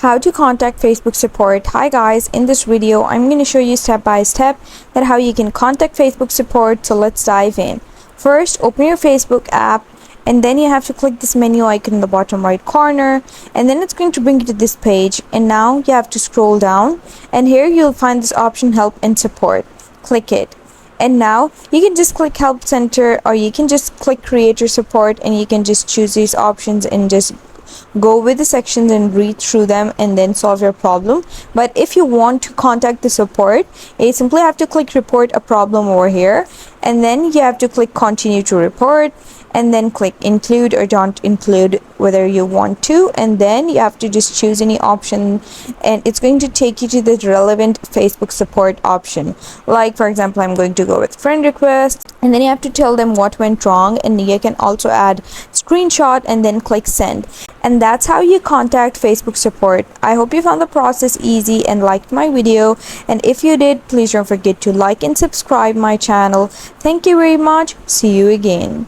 How to contact Facebook support. Hi guys, in this video I'm going to show you step by step that how you can contact Facebook support. So let's dive in. First, open your Facebook app and then you have to click this menu icon in the bottom right corner, and then it's going to bring you to this page, and now you have to scroll down and here you'll find this option help and support. Click it. And now you can just click help center, or you can just click creator support, and you can just choose these options and just go with the sections and read through them and then solve your problem. But if you want to contact the support, you simply have to click report a problem over here, and then you have to click continue to report, and then click include or don't include whether you want to, and then you have to just choose any option and it's going to take you to the relevant Facebook support option. Like for example, I'm going to go with friend request, and then you have to tell them what went wrong, and you can also add screenshot and then click send. And that's how you contact Facebook support. I hope you found the process easy and liked my video, and if you did, please don't forget to like and subscribe my channel. Thank you very much. See you again.